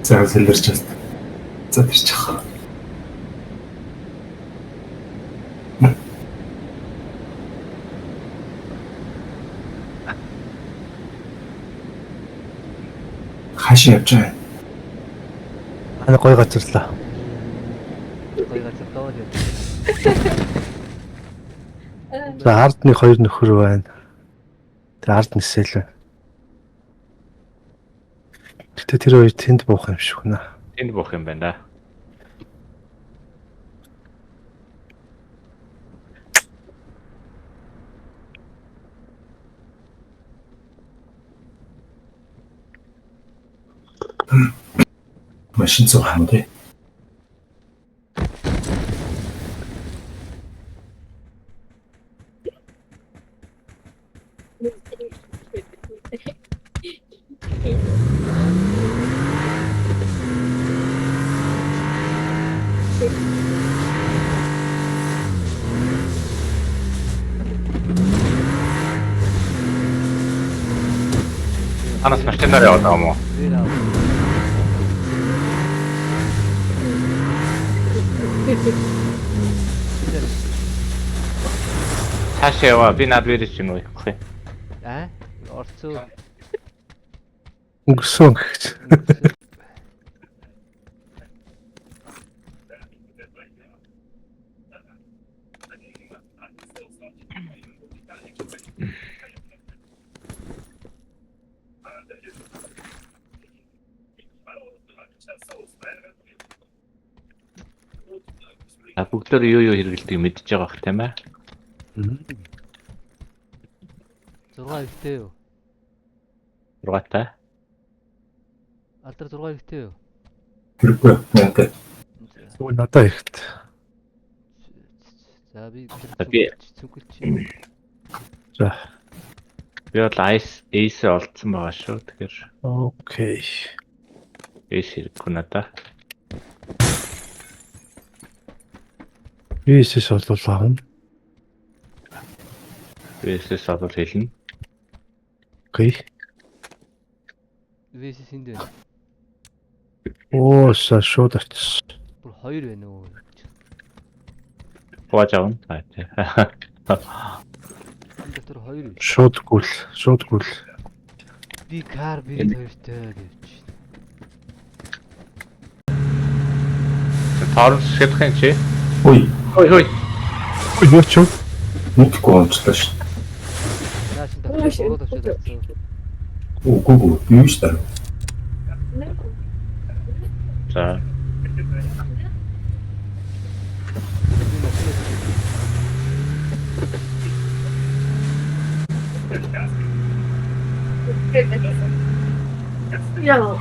За сэлэрч байна. За тэрч яах. Хашаа явж байгаа. Ана гой газарлаа. Гой газар доод явж. За ардны хоёр нөхөр байна. Тэр ард нисэл байна. Гэтэ тэр хоёр тэнд буух юм шиг байна. Тэнд буух юм байна да. Машин зов хам тий. Анаас машинаар яваад байгаа юм уу? Цаашаа яваа. Би над вэрэж чинь уу явах юм. Орцоо. Өнгөрсөн гэж. Бүгдээр юу хэрэгэлдэг мэдж байгаа бох тийм ээ. 6 ихтэй юу? 6-тай. Алдар 6 ихтэй юу? Хэрэггүй надад. Өө надаа ихт. За би би- За. Би бол ace олдсон байгаа шүү. Тэгэхээр Окей. ace хэрэггүй надаа. Висэс олуулаа. Ace-с олвол хэлнэ. Окей. Вэсэс энд байна. Оо шууд очсон. Бүр 2 байна уу? Хувааж авна. Энэ дотор 2 үү? Шууд гүйл. Би кар би 2-тэй гэж. Торс шидэх юм чи. Ой, Хой. Юу ч юм. мэдгүй онцлоо шүү. Наач энэ дотор урууд очоод авсан. Үгүй юу шүү дээ. За. Ja.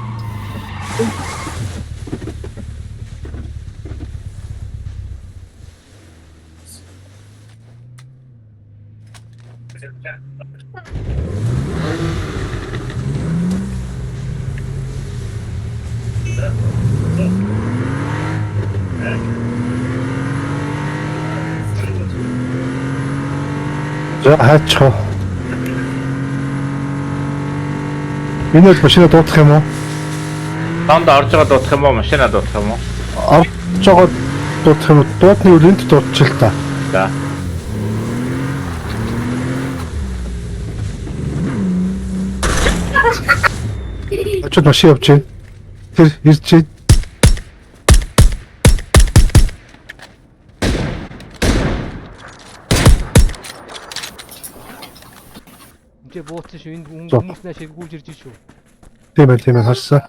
За хаачих. Энэ машина дуутах юм уу? Танд орж байгаа дуутах юм уу? Машина дуутах юм уу? Орж байгаа дуутах юм уу? Дуутны үлэнд дуутчих л та. За. Очоод машин явж байна. Тэр ирж байна. Ингээ бууцсан шүү. Энд хүмүүс нааш гүйж ирж шүү. Тийм ээ харсан.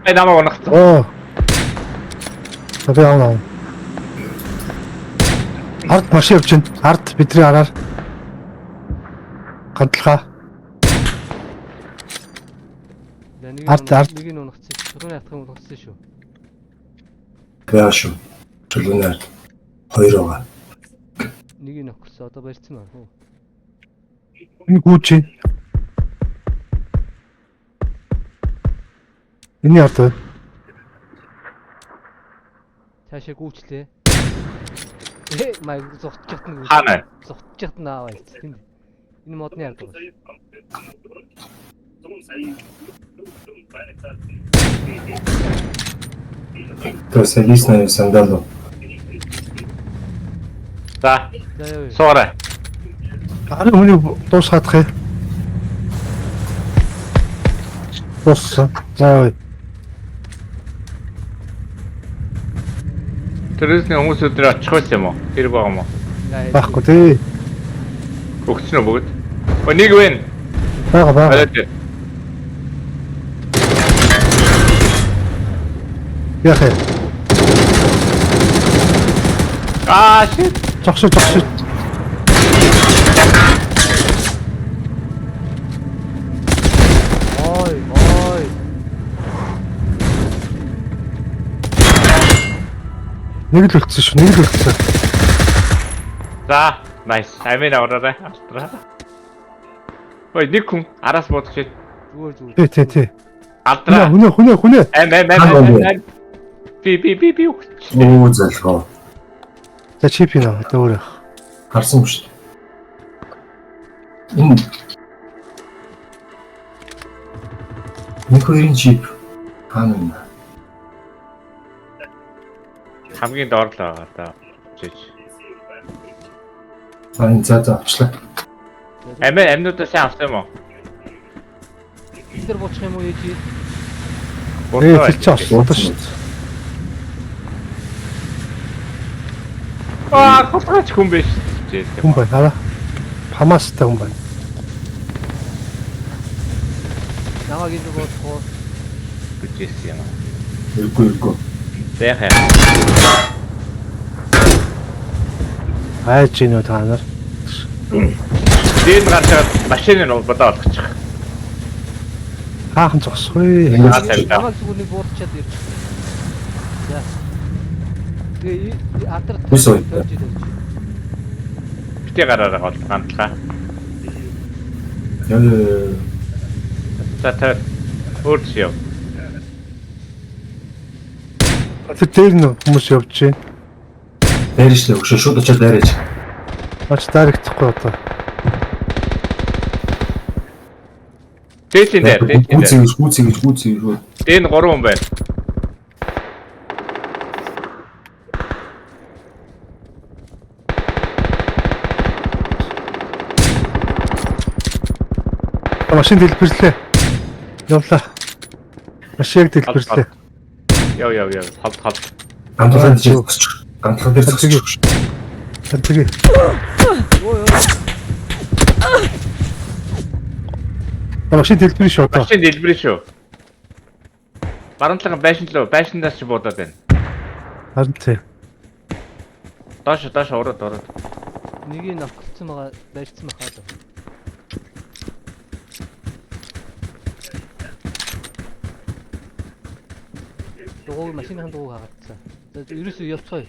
Ай намаа унах. Оо. Тавиана. Ард машин явж байна. Ард бидний араар. Гантлахаа. Ард. Нэг нь унагцсан. Чулууны атгын унагцсан шүү. Яа шүү. Чулуунаар 2 байгаа. Нэг нь өгсөн. Одоо барьсан байна уу? Энэ гүүч. Миний ард байна. Цаашаа гүйчлээ. Маяг зогтчихт нь. Хаана? Зогтчихт нь аваа их тийм. Энэ модны ард байна. То салисна сандало. За, За яа. суурай. Ари хүний дуусгаадах юм. Дууссан. За. Тэрээс хүмүүс өдөр очих байсан юм уу? Тэр байгаа юм уу? Байхгүй тий. Өгсөн үү бүгд? Нэг вэ? Бага. Алаад. Яах вэ? Shit. Зогсоо. Ой. Нэг л үлдсэн шүү. За, nice. Амин авраарай. Алтраа. Ой, нэг хүн араас бодчих. Зүгээр. Тий. Алтраа. Хүнээ. Ам. Би. Оо залхоо. За чип нөө дөөрөх. Харсан биш. Энэ нэг хоёрын чип хаана юм? Хамгийн доор л байгаа та. Жиж. За авчлаа. Амнуудаа сайн авсан юм уу? Эдгээр буучих юм уу ээж? Тэр чи авсан шүү. Хатгач хүн биш. Хүн байна хараа. Хамаастай хүн байна. Намаг энэ буучих. Бичээс юм. Иргүй. Зэхэ. Айж гинөө та нар. Дээд гарчаад машины нь бодоод олгочих. Хаахан зогсоё. Намаг зүгээр нэг буурчаад ирж. За. Тэгээ атар Битээ гараараа гол гантлаа. За тэр өөрчөө. Тэр дээр нь хүмүүс явж байна. Дайрч л өгшөө шууд очоод дайраач. Ач дайрагтахгүй одоо. Дээдлийн дээр. Гүцээ шууд. Дээд нь 3 хүн байна. Машин дэлбэрлээ. Явлаа. Машиныг дэлбэрлээ. Яв. Хол. Гамтлан дээр зогсчих. Гамтлан дээр зогсчих. Тэгээ. Машин дэлбэрээ шүү одоо. Машин дэлбэрээ шүү. Баруунтлан байшиндаас ч буудаад байна. Харин тий. Доош ороод. Нэгийг навхалцсан байгаа байрцсан бахаад. Дуу машинын дуу хаагацсан. За ерөөсөө явцгаая.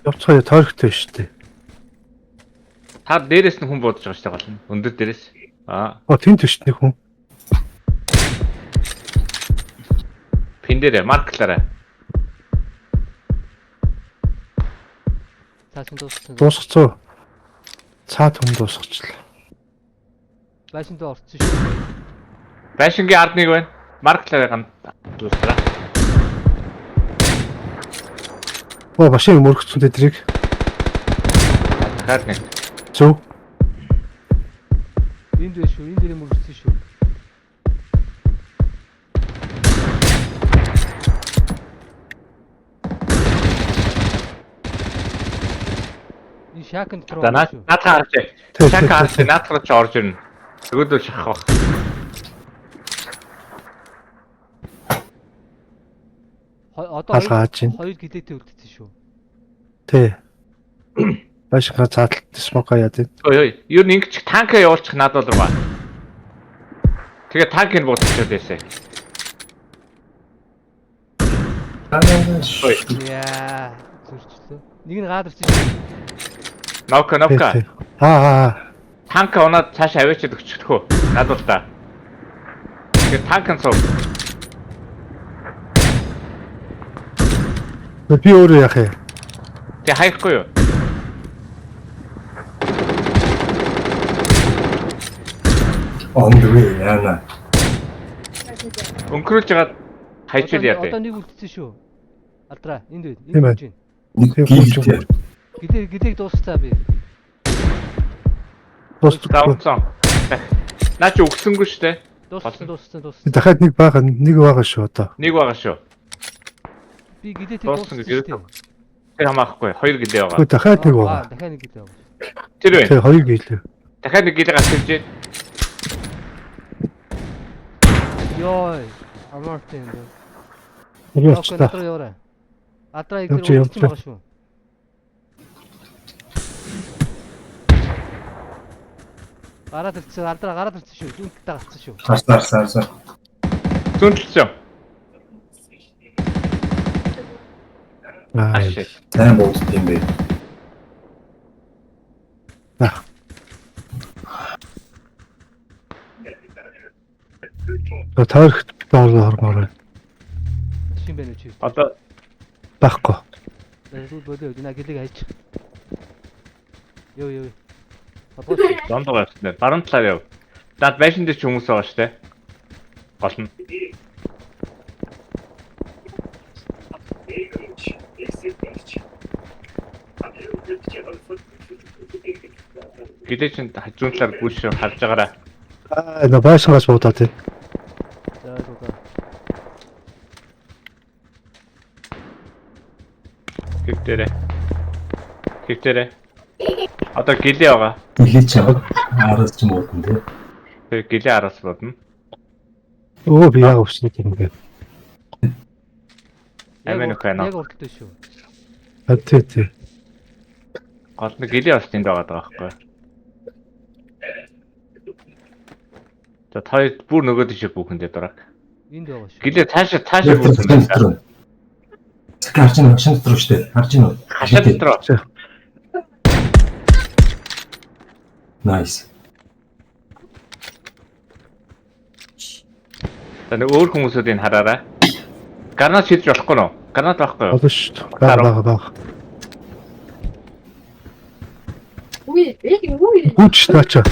Явцгаая тойрогтой шүү дээ. Та дээрээс нь хүн буудаж байгаа шүү дээ гол нь. Өндөр дээрээс. Тэнд биш нэг хүн. Пин дээр марклаарай. Цаасан дууссан. Дуусгацоо. Цаад хүн дуусгачлаа. Байшинд орцсон шүү. Байшингийн ард нэг байна. Марклаарай ганд дуусраа. Машин мөрөгцсөн тэдрийг. Хаад нэг. Зөв. Энд биш шүү. Энд дээр мөрөгцсөн шүү. И шакент про. За наатаа хараач. Шакаарч наатаа ч орж ирнэ. Өгөөдөө шахах бах. Одоо хоёр гэлээтэй үлдсэн шүү. Тий. Башгаа цааталт смока яа дээ. Ой. Юу нэг ч танка явуулчих надад руу ба. Тэгээ танкийг буутчиход байсан. Ой. Яа, зүрчлээ. Нэг нь гаадарч шүү. Навка. Танка унаад цааш аваачаад өччихлөхөө. Надад л да. Тэгээ танкын цуг. Би өөрөө яах юм? Тэгээ хаяхгүй юу? On the way яана. Өнкрүүлж ягаад хайчил яа Одоо дээ. нэг үлдсэн шүү. Алдраа энд үү. Тийм Энд ээ. үү. Нэг гилтэй. Гэдэг дуусцаа би. Дуусчихгүй. Даунсан. Наа чи өгсөнгөө штэ. Дууссан. Дахиад нэг байгаа шүү одоо. Нэг байгаа шүү. Би гэдэг Дууссан дууссан гэж шүү. Тэр хамаахгүй. Хоёр гэлээ Гэхдээ байгаа. дахиад нэг байгаа. Дахиад нэг гэдэг байгаа. Тэр вэ? Тэгээ хоёр гэлээ. Дахиад нэг гэлээ гацчихж. Йой. Амартин. Явж Окей, та. натраа яваа. Атраа их Явж, тэр явж. байгаа шүү. Гараад ирсэн, алдраа гараад ирсэн шүү. Зүүнтэй гарсан шүү. Харсаар. Зүнтэлсэн. Аа. Ашиг. Сайн болд юм бэ. Таархт хормоор Шин байна уу чи? Одоо байхгүй. Зүг бодоо дина гэлэг хайч. Йоо. Апоч. дондоо явсан. Баруун талаар яв. Дад байшин дээр ч хүмүүс байгаа штэ. Гол нь. Гэлээ чин зүүн талаар гүйш харж байгаараа. Аа на байшингаас буудаад тий. За доо. Хөвтөрөө. Одоо гэлээ байгаа. Гэлээ ч араас ч муудсан тий. Тэр гэлээ араас бодно. Өө би яг өвчнө юм бэ. Амин өхөө нөө. Яг урттай шүү. Тий. Гол нь гэлээ бас тэнд байгаа байхгүй. За та бүр нөгөө тийш бүхэндээ дураг. Энд байгаа шүү. Гэлээ цаашаа бүсэн байна. Харж байна машин дотор шүү дээ. Харж байна уу? Хашаа дотор. Nice. За өөр хүмүүсүүдийг хараарай. Гранат шийдэж болохгүй нөө? Гранат байхгүй юу? Одоо шүү. Бага. Гүч таачаа.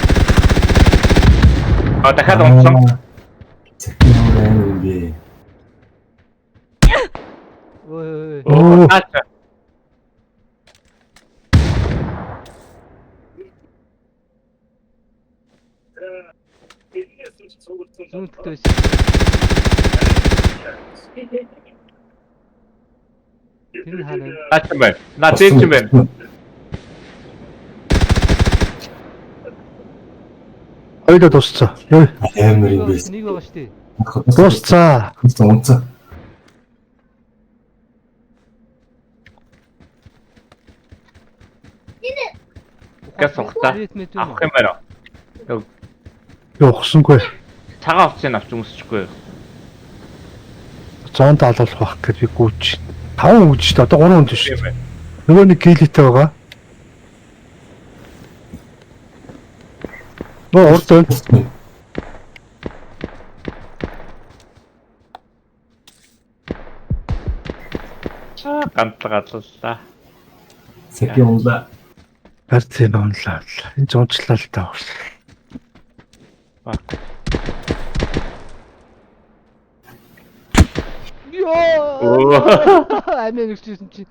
А дахиад онцсон. Цэкнээ юм бэ. Ой. Оо. Таачаа. Зүүнтэй. Тэр хаана? Таачаа байна. Наа зээлч байна. Хоёул дууссан. Йой. Амар юм бэ. Нэг байгаа шүү дээ. Дууссан. Унцаа. Газ ухтаа. Авах юм байна. Явахсангүй. Цагаан овцыг авч өмсчихгүй. 170 байх гэж би гүйж. 5 өгч шүү дээ. Одоо 3 өнд шүү. Тийм байна. Нөгөө нэг гилэтэй байгаа. Нөө урд байна. Ганцлаа. Цэкнээ унлаа. Харцын онлаа. Энэ зунчлал таа. Йоо. Амин өгчсэн чи.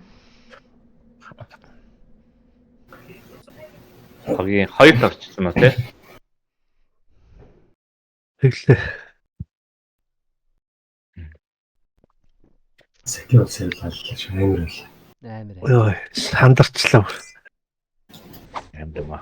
Хогийн хоёр тавчсан уу те? Тэглээ. Цэкнээ сэллээ амар л. Амар. Йой, сандарчлаа. Амдма.